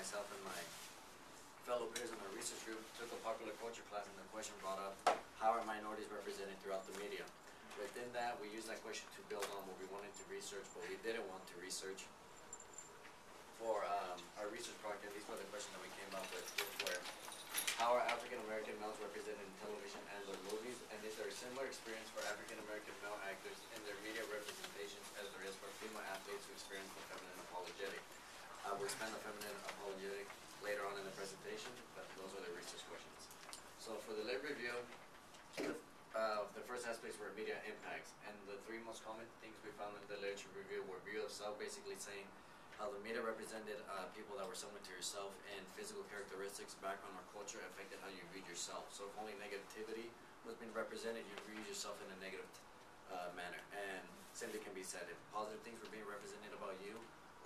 myself and my fellow peers in my research group took a popular culture class, and the question brought up, how are minorities represented throughout the media? Within that, we used that question to build on what we wanted to research, but we didn't want to research for our research project. And these were the questions that we came up with, which were, how are African American males represented in television and their movies, and is there a similar experience for African American male actors in their media representations as there is for female athletes who experience the feminine apologetic? We'll expand the feminine apologetic later on in the presentation, but those are the research questions. So for the lit review, the first aspects were media impacts, and the three most common things we found in the literature review were view of self, basically saying how the media represented people that were similar to yourself, and physical characteristics, background, or culture affected how you viewed yourself. So if only negativity was being represented, you viewed yourself in a negative manner. And simply can be said, if positive things were being represented about you,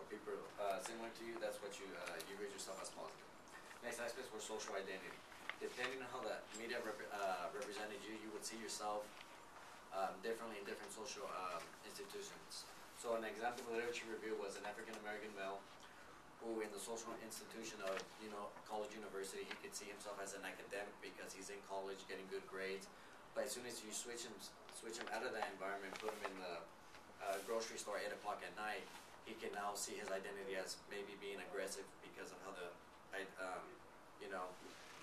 or people similar to you, that's what you viewed yourself as positive. Next aspects were social identity. Depending on how the media represented you, you would see yourself differently in different social institutions. So an example of the literature review was an African American male who in the social institution of college university, he could see himself as an academic because he's in college getting good grades. But as soon as you switch him out of that environment, put him in the grocery store at 8 o'clock at night, he can now see his identity as maybe being aggressive because of how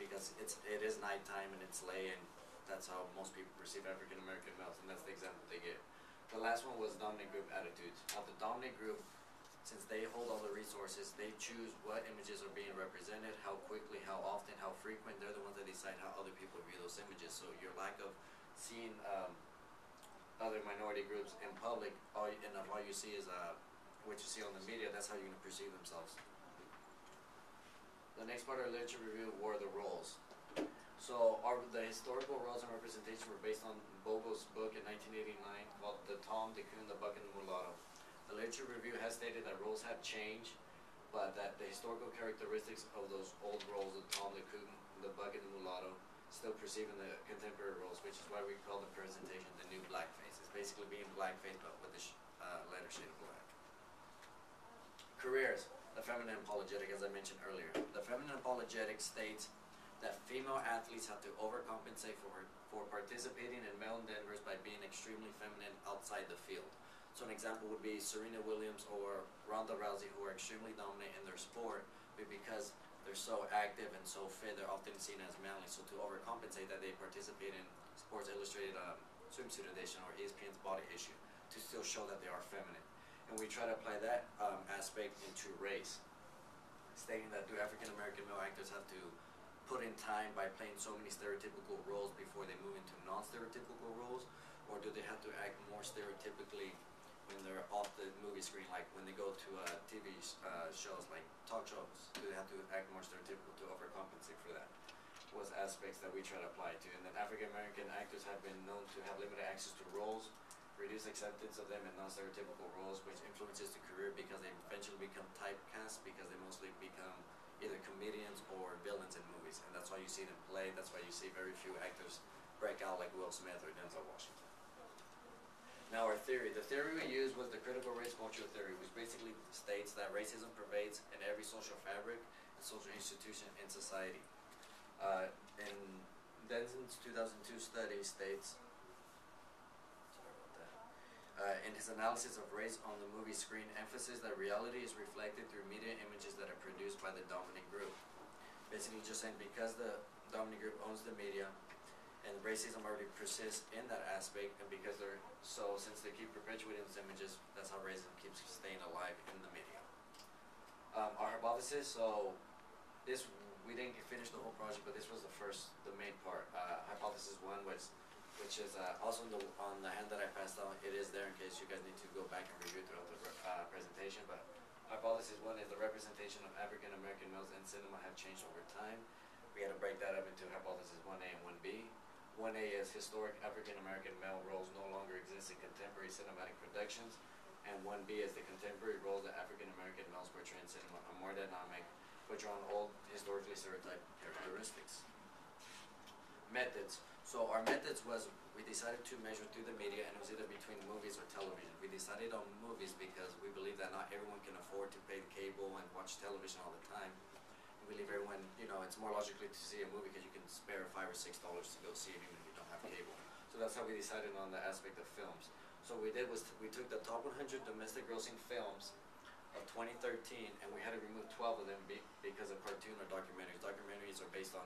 because it is nighttime and it's late, and that's how most people perceive African American males, and that's the example they give. The last one was dominant group attitudes. How the dominant group, since they hold all the resources, they choose what images are being represented, how quickly, how often, how frequent. They're the ones that decide how other people view those images. So your lack of seeing other minority groups in public, all you see is what you see on the media. That's how you're going to perceive themselves. The next part of our literature review were the roles. So the historical roles and representation were based on Bogo's book in 1989 called The Tom, the Coon, the Buck, and the Mulatto. The literature review has stated that roles have changed, but that the historical characteristics of those old roles, the Tom, the Coon, the Buck, and the Mulatto, still perceived in the contemporary roles, which is why we call the presentation the new blackface. It's basically being blackface, but with the lighter shade of black. Careers. The feminine apologetic, as I mentioned earlier. The feminine apologetic states that female athletes have to overcompensate for participating in male endeavors by being extremely feminine outside the field. So an example would be Serena Williams or Ronda Rousey, who are extremely dominant in their sport, but because they're so active and so fit, they're often seen as manly. So to overcompensate that, they participate in Sports Illustrated swimsuit edition or ESPN's Body Issue to still show that they are feminine. And we try to apply that aspect into race, stating that do African American male actors have to put in time by playing so many stereotypical roles before they move into non-stereotypical roles, or do they have to act more stereotypically when they're off the movie screen, like when they go to TV shows like talk shows? Do they have to act more stereotypical to overcompensate for that? Was aspects that we try to apply to. And then African American actors have been known to have limited access to roles, reduced acceptance of them in non-stereotypical roles, which influences the career because they eventually become typecast because they mostly become either comedians or villains in movies, and that's why you see them play. That's why you see very few actors break out like Will Smith or Denzel Washington. Now our theory. The theory we used was the critical race culture theory, which basically states that racism pervades in every social fabric and social institution in society. And Denson's 2002 study states, in his analysis of race on the movie screen, emphasis that reality is reflected through media images that are produced by the dominant group. Basically just saying because the dominant group owns the media and racism already persists in that aspect, and because since they keep perpetuating those images, that's how racism keeps staying alive in the media. Our hypothesis, so we didn't finish the whole project, but this was the main part. Hypothesis 1 was, which is also on the hand that I passed out. It is there in case you guys need to go back and review throughout the presentation. But hypothesis 1 is the representation of African American males in cinema have changed over time. We had to break that up into hypothesis 1A and 1B. 1A is historic African American male roles no longer exist in contemporary cinematic productions, and 1B is the contemporary roles that African American males portray in cinema are more dynamic, but draw on old historically stereotyped characteristics. Methods. So our methods was, we decided to measure through the media, and it was either between movies or television. We decided on movies because we believe that not everyone can afford to pay the cable and watch television all the time. we leave everyone, you know, it's more logically to see a movie because you can spare $5 or $6 to go see it even if you don't have cable. So that's how we decided on the aspect of films. So what we did was we took the top 100 domestic grossing films of 2013 and we had to remove 12 of them because of cartoon or documentaries. Documentaries are based on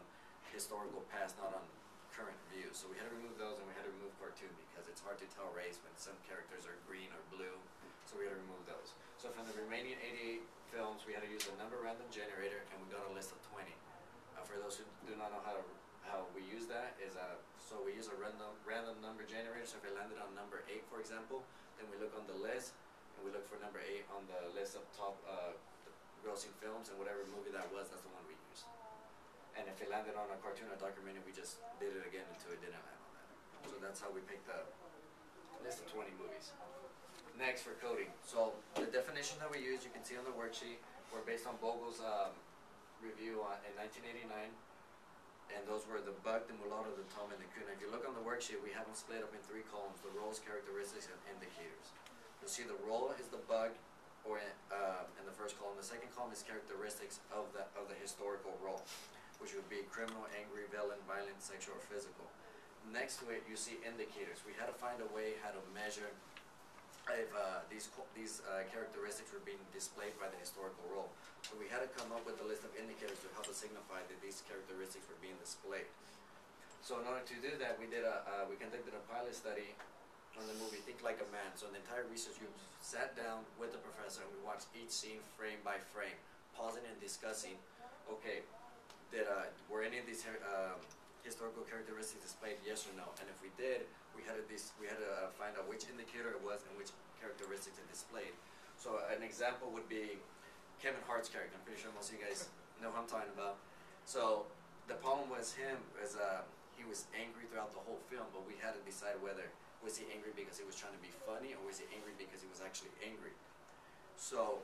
historical past, not on current views. So we had to remove those and we had to remove cartoon because it's hard to tell race when some characters are green or blue. So we had to remove those. So from the remaining 88 films, we had to use a number random generator and we got a list of 20. For those who do not know how we use that is so we use a random number generator. So if it landed on number 8, for example, then we look on the list and we look for number 8 on the list of top grossing films, and whatever movie that was, that's the one we used. And if it landed on a cartoon or documentary, we just did it again until it didn't land on that. So that's how we picked the list of 20 movies. Next, for coding. So the definition that we use, you can see on the worksheet, were based on Vogel's review in 1989. And those were the bug, the mulatto, the tom, and the coon. If you look on the worksheet, we have them split up in 3 columns: the roles, characteristics, and indicators. You'll see the role is the bug, or in the first column. The second column is characteristics of the historical role, which would be criminal, angry, villain, violent, sexual, or physical. Next to it, you see indicators. We had to find a way how to measure if these characteristics were being displayed by the historical role. So we had to come up with a list of indicators to help us signify that these characteristics were being displayed. So in order to do that, we conducted a pilot study on the movie Think Like a Man. So the entire research group sat down with the professor and we watched each scene frame by frame, pausing and discussing, okay, were any of these historical characteristics displayed, yes or no? And if we did, we had to find out which indicator it was and which characteristics it displayed. So an example would be Kevin Hart's character. I'm pretty sure most of you guys know who I'm talking about. So the problem was he was angry throughout the whole film, but we had to decide whether was he angry because he was trying to be funny or was he angry because he was actually angry. So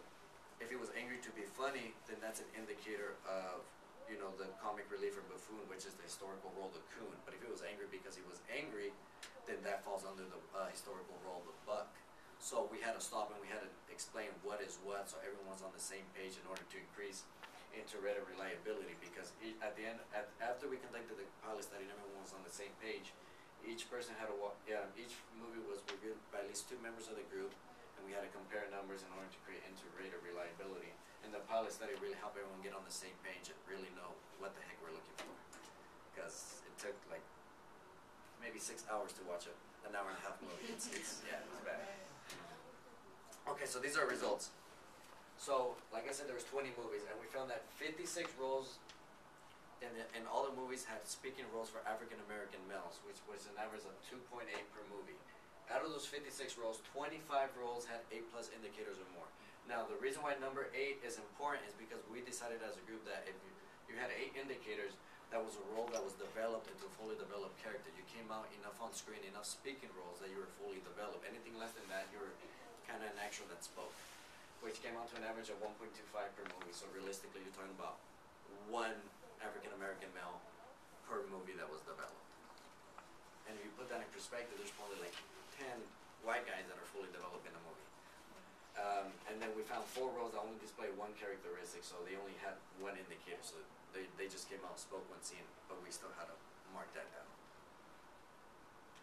if he was angry to be funny, then that's an indicator of, you know, the comic relief or buffoon, which is the historical role, the coon. But if he was angry because he was angry, then that falls under the historical role, the buck. So we had to stop and we had to explain what is what, so everyone's on the same page in order to increase inter-reader reliability. Because at the end, after we conducted the pilot study and everyone was on the same page, each person had to each movie was reviewed by at least 2 members of the group, and we had to compare numbers in order to create inter-reader reliability. And the pilot study really helped everyone get on the same page and really know what the heck we're looking for. Because it took like maybe 6 hours to watch an hour and a half movie. It's bad. Okay, so these are results. So, like I said, there was 20 movies, and we found that 56 roles in all the movies had speaking roles for African American males, which was an average of 2.8 per movie. Out of those 56 roles, 25 roles had 8+ indicators or more. Now, the reason why number 8 is important is because we decided as a group that if you had 8 indicators, that was a role that was developed into a fully developed character. You came out enough on screen, enough speaking roles that you were fully developed. Anything less than that, you were kind of an actor that spoke, which came out to an average of 1.25 per movie. So realistically, you're talking about 1 African American male per movie that was developed. And if you put that in perspective, there's probably like 10 white guys that are fully developed in a movie. And then we found 4 roles that only display 1 characteristic, so they only had 1 indicator. So they just came out and spoke 1 scene, but we still had to mark that down.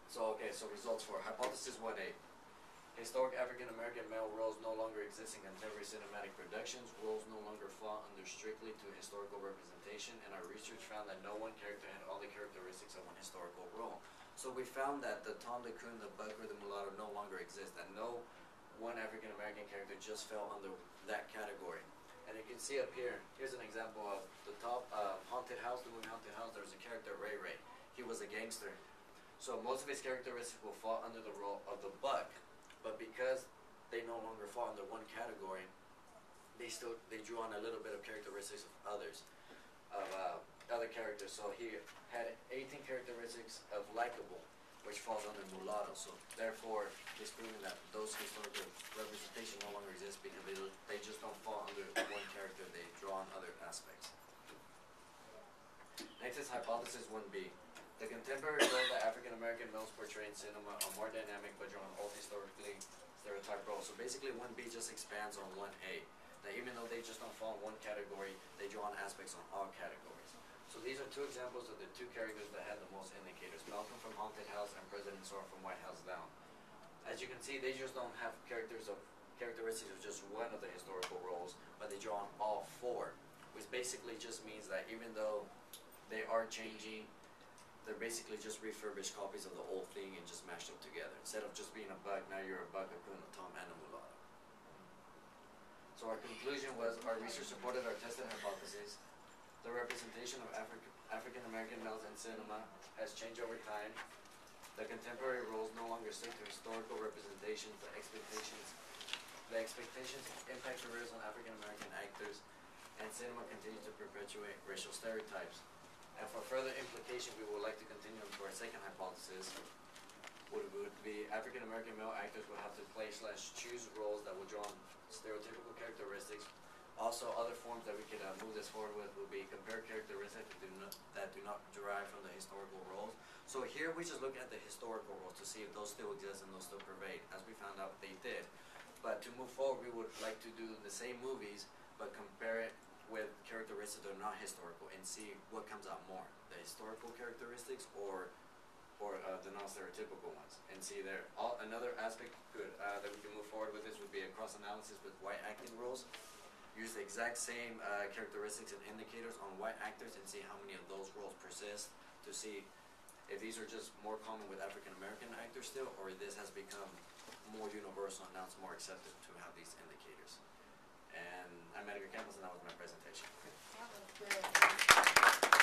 So okay, so results for hypothesis 1A. Historic African American male roles no longer exist in contemporary cinematic productions. Roles no longer fall under strictly to historical representation, and our research found that no one character had all the characteristics of 1 historical role. So we found that the Tom, the Coon, the Buck, or the Mulatto no longer exist, that no 1 African American character just fell under that category. And you can see up here, here's an example of the top Haunted House, the movie Haunted House. There was a character, Ray Ray. He was a gangster. So most of his characteristics will fall under the role of the Buck. But because they no longer fall under 1 category, they drew on a little bit of characteristics of other characters. So he had 18 characteristics of likable, which falls under mulatto. So therefore, it's proven that those historical representations no longer exist because they just don't fall under 1 character. They draw on other aspects. Next is hypothesis 1B. The contemporary role that African American males portray in cinema are more dynamic but draw on old historically stereotyped roles. So basically 1B just expands on 1A. that even though they just don't fall in one category, they draw on aspects on all categories. So these are two examples of the two characters that had the most indicators: Malcolm from Haunted House and President Sorrel from White House Down. As you can see, they just don't have characteristics of just one of the historical roles, but they draw on all four, which basically just means that even though they are changing, they're basically just refurbished copies of the old thing and just mashed them together. Instead of just being a bug, now you're a bug, Hakuna, Tom, and a mulatto. So our conclusion was our research supported our tested hypothesis. The representation of African American males in cinema has changed over time. The contemporary roles no longer stick to historical representations. The expectations impact careers on African American actors, and cinema continues to perpetuate racial stereotypes. And for further implication, we would like to continue to our second hypothesis, would be African American male actors will have to play/choose roles that will draw on stereotypical characteristics. Also, other forms that we could move this forward with would be compare characteristics that do not derive from the historical roles. So here we just look at the historical roles to see if those still exist and those still pervade. As we found out, they did. But to move forward, we would like to do the same movies, but compare it with characteristics that are not historical and see what comes out more, the historical characteristics or the non-stereotypical ones, and see there. Another aspect that we can move forward with this would be a cross-analysis with white acting roles. Use the exact same characteristics and indicators on white actors and see how many of those roles persist, to see if these are just more common with African American actors still, or this has become more universal and now it's more accepted to have these indicators. And I'm Edgar Campos, and that was my presentation. That was good.